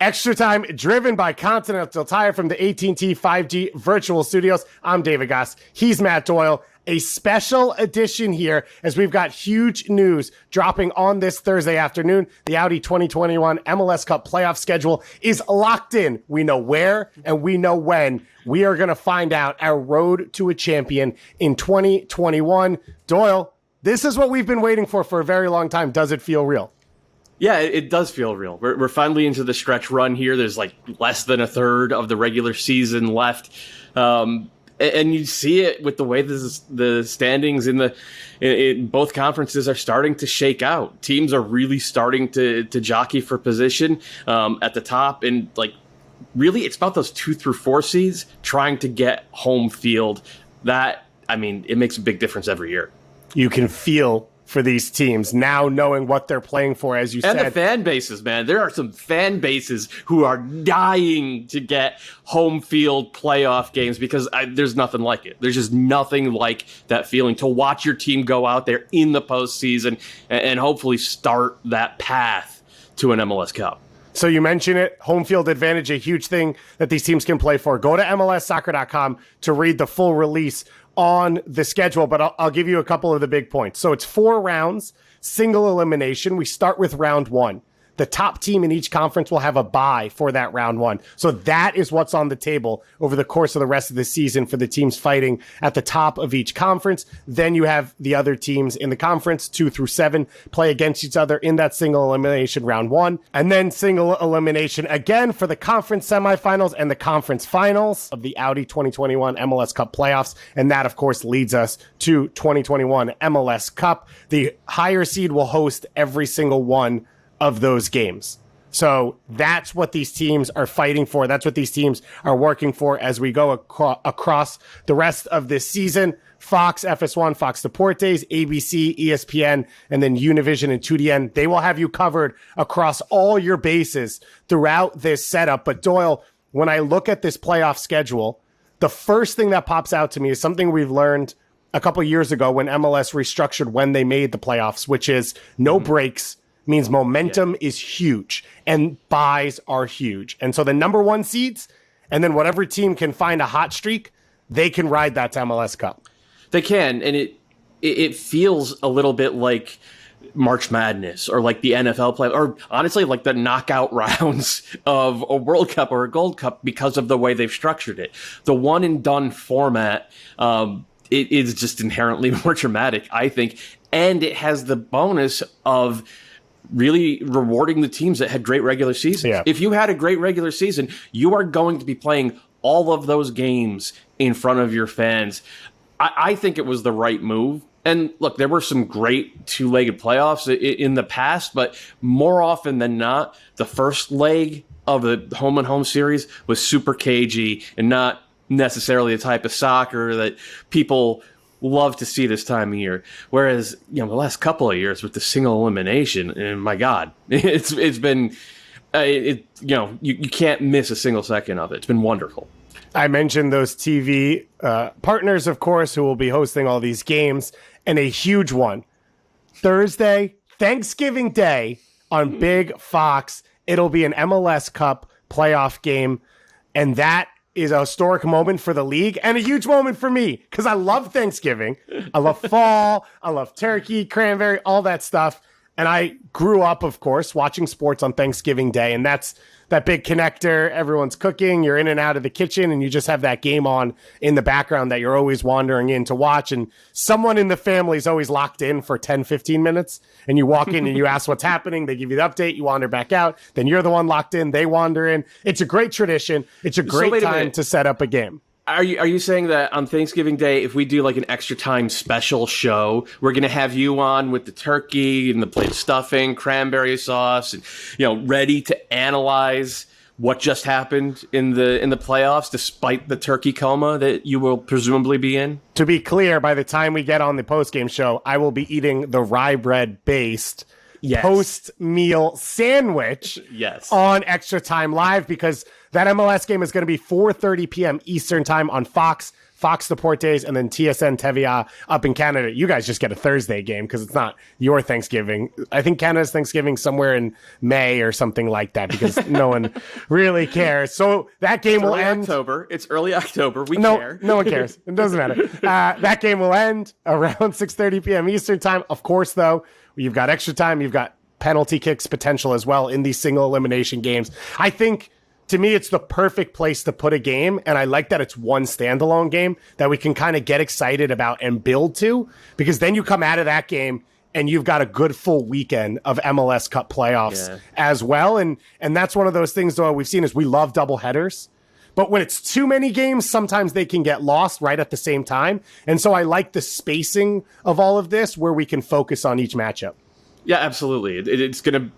Extra Time, driven by Continental Tire from the AT&T 5G Virtual Studios. I'm David Gass. He's Matt Doyle. A special edition here as we've got huge news dropping on this Thursday afternoon. The Audi 2021 MLS Cup Playoff schedule is locked in. We know where and we know when. We are going to find out our road to a champion in 2021. Doyle, this is what we've been waiting for a very long time. Does it feel real? Yeah, it does feel real. We're finally into the stretch run here. There's like less than a third of the regular season left. And you see it with the way the standings in both conferences are starting to shake out. Teams are really starting to jockey for position at the top. And like, really, it's about those 2 through 4 seeds trying to get home field. It makes a big difference every year. You can feel for these teams now knowing what they're playing for, as you said. And the fan bases, man. There are some fan bases who are dying to get home field playoff games because there's nothing like it. There's just nothing like that feeling to watch your team go out there in the postseason and hopefully start that path to an MLS Cup. So you mentioned it, home field advantage, a huge thing that these teams can play for. Go to MLSsoccer.com to read the full release on the schedule, but I'll give you a couple of the big points. So it's 4 rounds, single elimination. We start with round 1. The top team in each conference will have a bye for that round 1. So that is what's on the table over the course of the rest of the season for the teams fighting at the top of each conference. Then you have the other teams in the conference, 2 through 7, play against each other in that single elimination round 1. And then single elimination again for the conference semifinals and the conference finals of the Audi 2021 MLS Cup Playoffs. And that, of course, leads us to 2021 MLS Cup. The higher seed will host every single one of those games. So that's what these teams are fighting for. That's what these teams are working for as we go across the rest of this season. Fox, FS1, Fox Deportes, ABC, ESPN, and then Univision and 2DN. They will have you covered across all your bases throughout this setup. But Doyle, when I look at this playoff schedule, the first thing that pops out to me is something we've learned a couple years ago when MLS restructured when they made the playoffs, which is no breaks, means momentum is huge and buys are huge. And so the number 1 seeds and then whatever team can find a hot streak, they can ride that to MLS Cup. They can. And it feels a little bit like March Madness or like the NFL play, or honestly like the knockout rounds of a World Cup or a Gold Cup because of the way they've structured it. The one and done format, it is just inherently more dramatic, I think. And it has the bonus of really rewarding the teams that had great regular seasons. Yeah. If you had a great regular season, you are going to be playing all of those games in front of your fans. I think it was the right move. And look, there were some great 2-legged playoffs in the past, but more often than not, the first leg of the home-and-home series was super cagey and not necessarily the type of soccer that people love to see this time of year. Whereas, the last couple of years with the single elimination, and my God, it's been, you can't miss a single second of it. It's been wonderful. I mentioned those TV partners, of course, who will be hosting all these games, and a huge one. Thursday, Thanksgiving Day on Big Fox, it'll be an MLS Cup playoff game, and that is a historic moment for the league and a huge moment for me because I love Thanksgiving. I love fall. I love turkey, cranberry, all that stuff. And I grew up, of course, watching sports on Thanksgiving Day. And that's that big connector. Everyone's cooking. You're in and out of the kitchen and you just have that game on in the background that you're always wandering in to watch. And someone in the family is always locked in for 10, 15 minutes. And you walk in and you ask what's happening. They give you the update. You wander back out. Then you're the one locked in. They wander in. It's a great tradition. It's a great time to set up a game. Are you saying that on Thanksgiving Day, if we do like an extra time special show, we're going to have you on with the turkey and the plate stuffing, cranberry sauce, and ready to analyze what just happened in the playoffs, despite the turkey coma that you will presumably be in? To be clear, by the time we get on the postgame show, I will be eating the rye bread based post-meal sandwich on Extra Time Live because that MLS game is going to be 4:30 p.m. Eastern Time on Fox Fox Deportes, and then TSN TVA up in Canada. You guys just get a Thursday game because it's not your Thanksgiving. I think Canada's Thanksgiving somewhere in May or something like that because no one really cares. So that game will end. October. It's early October. We care. No one cares. It doesn't matter. That game will end around 6:30 p.m. Eastern time. Of course, though, you've got extra time. You've got penalty kicks potential as well in these single elimination games. I think, to me, it's the perfect place to put a game, and I like that it's one standalone game that we can kind of get excited about and build to, because then you come out of that game and you've got a good full weekend of MLS Cup playoffs as well. And that's one of those things, though, we've seen is we love double headers. But when it's too many games, sometimes they can get lost right at the same time. And so I like the spacing of all of this where we can focus on each matchup. Yeah, absolutely. It's going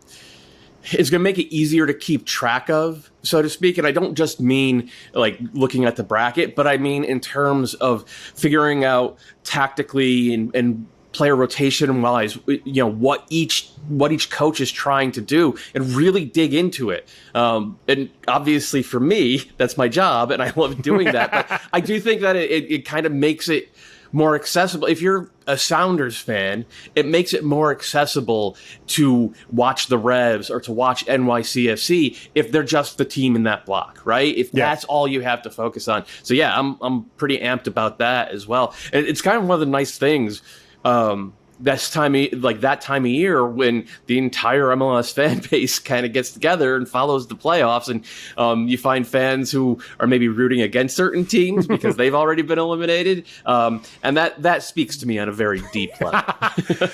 to make it easier to keep track of, so to speak. And I don't just mean like looking at the bracket, but I mean in terms of figuring out tactically and player rotation wise, what each coach is trying to do and really dig into it. And obviously for me, that's my job and I love doing that. But I do think that it kind of makes it more accessible. If you're a Sounders fan, it makes it more accessible to watch the Revs or to watch NYCFC if they're just the team in that block, right? If that's all you have to focus on. So yeah, I'm pretty amped about that as well. And it's kind of one of the nice things that time of year when the entire MLS fan base kind of gets together and follows the playoffs, and you find fans who are maybe rooting against certain teams because they've already been eliminated, and that speaks to me on a very deep level.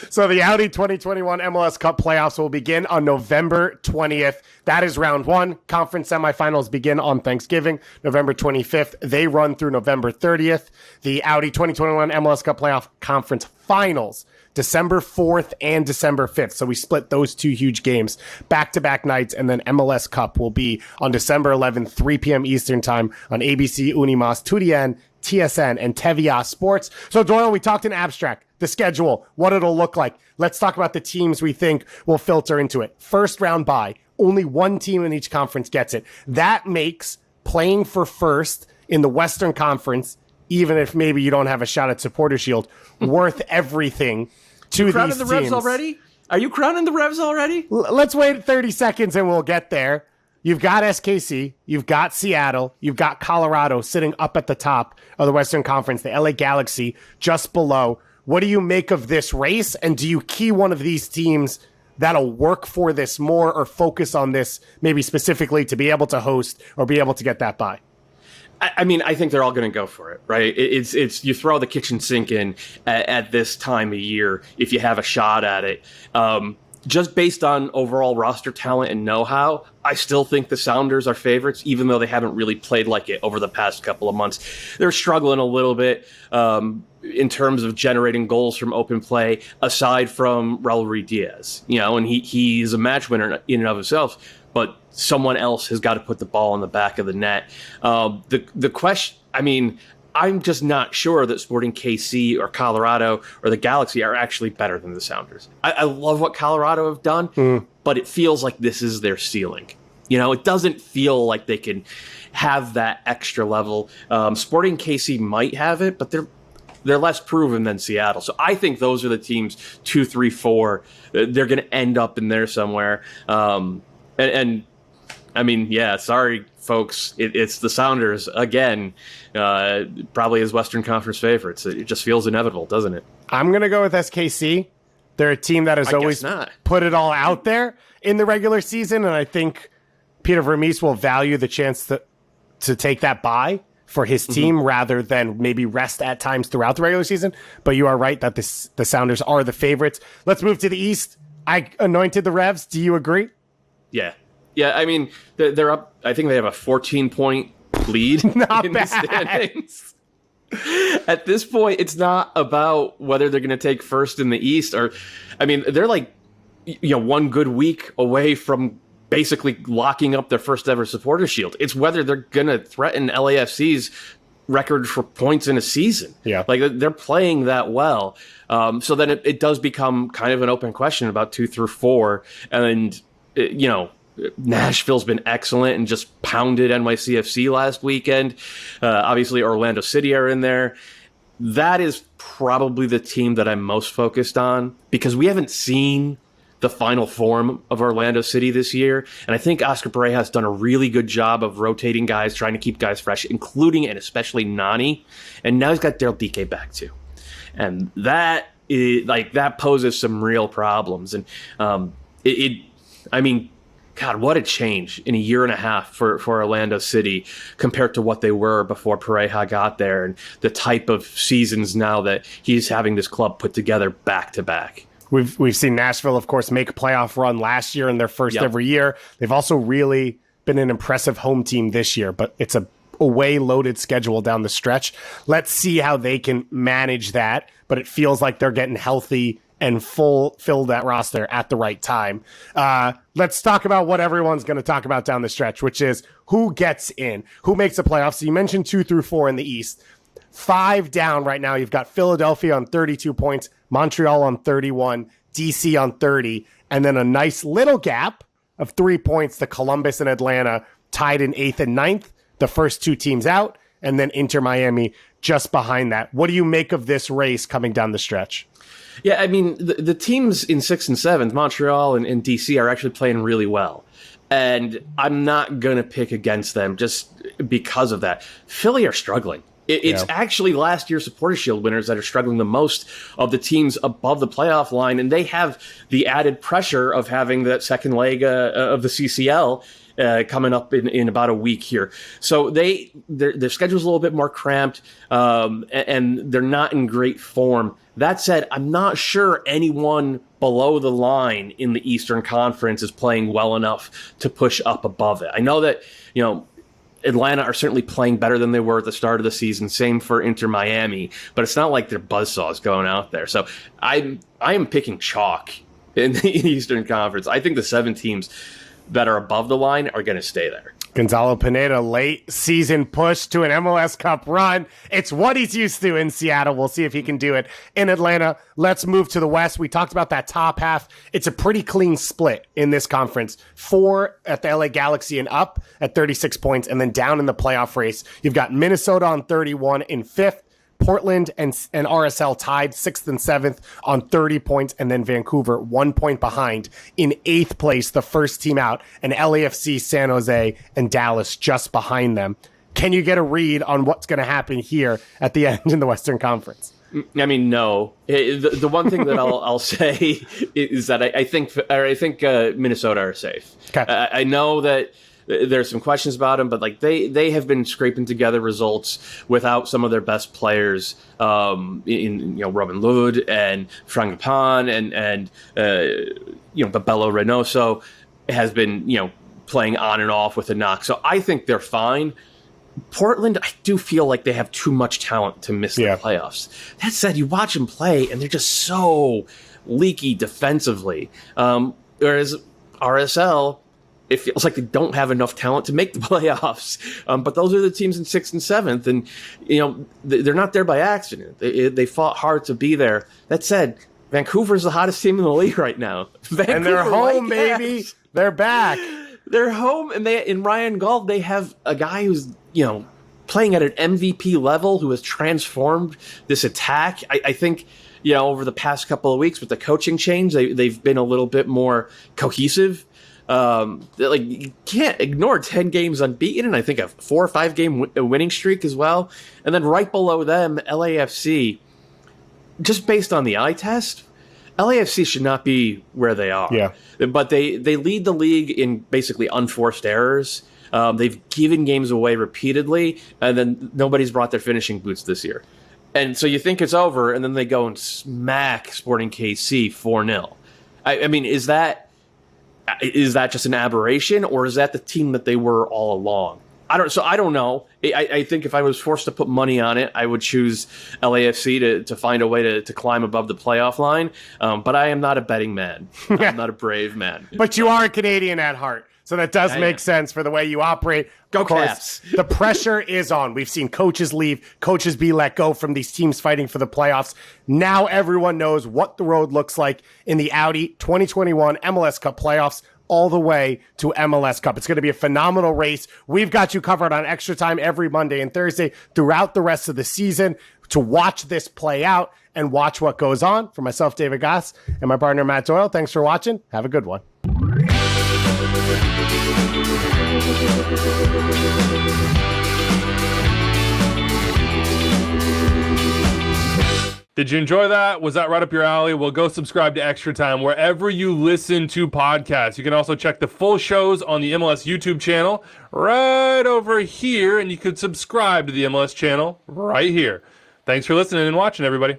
So the Audi 2021 MLS Cup playoffs will begin on November 20th. That is round one. Conference semifinals begin on Thanksgiving, November 25th. They run through November 30th. The Audi 2021 MLS Cup playoff conference finals, December 4th and December 5th. So we split those two huge games back-to-back nights, and then MLS Cup will be on December 11th, 3 p.m. Eastern time on ABC, Unimas, TUDN, TSN, and TVA Sports. So Doyle, we talked in abstract, the schedule, what it'll look like. Let's talk about the teams we think will filter into it. First round bye. Only one team in each conference gets it. That makes playing for first in the Western Conference, even if maybe you don't have a shot at Supporter Shield, worth everything to these teams. The Revs already? Are you crowning the Revs already? Let's wait 30 seconds and we'll get there. You've got SKC, you've got Seattle, you've got Colorado sitting up at the top of the Western Conference, the LA Galaxy just below. What do you make of this race? And do you key one of these teams that'll work for this more or focus on this maybe specifically to be able to host or be able to get that bye? I mean, I think they're all going to go for it, right? It's you throw the kitchen sink in at this time of year if you have a shot at it. Just based on overall roster talent and know-how, I still think the Sounders are favorites, even though they haven't really played like it over the past couple of months. They're struggling a little bit in terms of generating goals from open play, aside from Raul Ruiz, and he's a match winner in and of himself, but someone else has got to put the ball in the back of the net. The question, I'm just not sure that Sporting KC or Colorado or the Galaxy are actually better than the Sounders. I love what Colorado have done, but it feels like this is their ceiling. It doesn't feel like they can have that extra level. Sporting KC might have it, but they're less proven than Seattle. So I think those are the teams 2, 3, 4. They're going to end up in there somewhere. Sorry, folks. It's the Sounders again, probably as Western Conference favorites. It just feels inevitable, doesn't it? I'm going to go with SKC. They're a team that has always put it all out there in the regular season, and I think Peter Vermees will value the chance to take that bye for his team rather than maybe rest at times throughout the regular season. But you are right that the Sounders are the favorites. Let's move to the East. I anointed the Revs. Do you agree? Yeah. Yeah, they're up. I think they have a 14-point lead not in bad. The standings. At this point, it's not about whether they're going to take first in the East they're like, one good week away from basically locking up their first ever Supporter Shield. It's whether they're going to threaten LAFC's record for points in a season. Yeah. Like they're playing that well. So then it does become kind of an open question about 2 through 4. And, Nashville's been excellent and just pounded NYCFC last weekend. Obviously, Orlando City are in there. That is probably the team that I'm most focused on because we haven't seen the final form of Orlando City this year. And I think Oscar Pareja has done a really good job of rotating guys, trying to keep guys fresh, including and especially Nani. And now he's got Daryl DK back too. And that poses some real problems. And God, what a change in a year and a half for Orlando City compared to what they were before Pareja got there and the type of seasons now that he's having this club put together back to back. We've seen Nashville, of course, make a playoff run last year in their first every year. They've also really been an impressive home team this year, but it's a away loaded schedule down the stretch. Let's see how they can manage that, but it feels like they're getting healthy and fill that roster at the right time. Let's talk about what everyone's going to talk about down the stretch, which is who gets in, who makes the playoffs. So you mentioned 2 through 4 in the East. 5 down right now. You've got Philadelphia on 32 points, Montreal on 31, DC on 30, and then a nice little gap of 3 points to Columbus and Atlanta tied in 8th and 9th, the first 2 teams out, and then Inter Miami just behind that. What do you make of this race coming down the stretch? Yeah, I mean, the teams in 6th and 7th, Montreal and DC, are actually playing really well. And I'm not going to pick against them just because of that. Philly are struggling. It's actually last year's Supporters' Shield winners that are struggling the most of the teams above the playoff line, and they have the added pressure of having that second leg of the CCL coming up in about a week here. So their schedule's a little bit more cramped, and they're not in great form. That said, I'm not sure anyone below the line in the Eastern Conference is playing well enough to push up above it. I know that, Atlanta are certainly playing better than they were at the start of the season. Same for Inter Miami, but it's not like they're buzzsaws going out there. So I am picking chalk in the Eastern Conference. I think the 7 teams that are above the line are going to stay there. Gonzalo Pineda, late season push to an MLS Cup run. It's what he's used to in Seattle. We'll see if he can do it in Atlanta. Let's move to the West. We talked about that top half. It's a pretty clean split in this conference. 4 at the LA Galaxy and up at 36 points, and then down in the playoff race, you've got Minnesota on 31 in 5th. Portland and RSL tied 6th and 7th on 30 points, and then Vancouver 1 point behind in 8th place, the first team out, and LAFC, San Jose, and Dallas just behind them. Can you get a read on what's going to happen here at the end in the Western Conference? I mean, no. The one thing that I'll say is that I think Minnesota are safe. Okay. I know that there's some questions about them, but they have been scraping together results without some of their best players, in Robin Lod and Frangipan and Babello Reynoso has been playing on and off with a knock. So I think they're fine. Portland, I do feel like they have too much talent to miss the playoffs. That said, you watch them play and they're just so leaky defensively. Whereas RSL, it feels like they don't have enough talent to make the playoffs. But those are the teams in 6th and 7th. And, they're not there by accident. They fought hard to be there. That said, Vancouver's the hottest team in the league right now. And they're home, baby. They're back. They're home. And in Ryan Gauld, they have a guy who's, playing at an MVP level who has transformed this attack. I think, over the past couple of weeks with the coaching change, they've been a little bit more cohesive. You can't ignore 10 games unbeaten, and I think a 4 or 5 game winning streak as well. And then right below them, LAFC, just based on the eye test, LAFC should not be where they are. Yeah. But they lead the league in basically unforced errors. They've given games away repeatedly, and then nobody's brought their finishing boots this year. And so you think it's over, and then they go and smack Sporting KC 4-0. I mean, is that just an aberration, or is that the team that they were all along? I don't know. I think if I was forced to put money on it, I would choose LAFC to find a way to climb above the playoff line. But I am not a betting man. I'm not a brave man. But you are a Canadian at heart. So that does make sense for the way you operate. Go Caps. The pressure is on. We've seen coaches leave, coaches be let go from these teams fighting for the playoffs. Now everyone knows what the road looks like in the Audi 2021 MLS Cup Playoffs. all the way to MLS Cup. It's going to be a phenomenal race. We've got you covered on Extra Time every Monday and Thursday throughout the rest of the season to watch this play out and watch what goes on. For myself, David Gass, and my partner, Matt Doyle, thanks for watching. Have a good one. Did you enjoy that? Was that right up your alley? Well, go subscribe to Extra Time wherever you listen to podcasts. You can also check the full shows on the MLS YouTube channel right over here, and you could subscribe to the MLS channel right here. Thanks for listening and watching, everybody.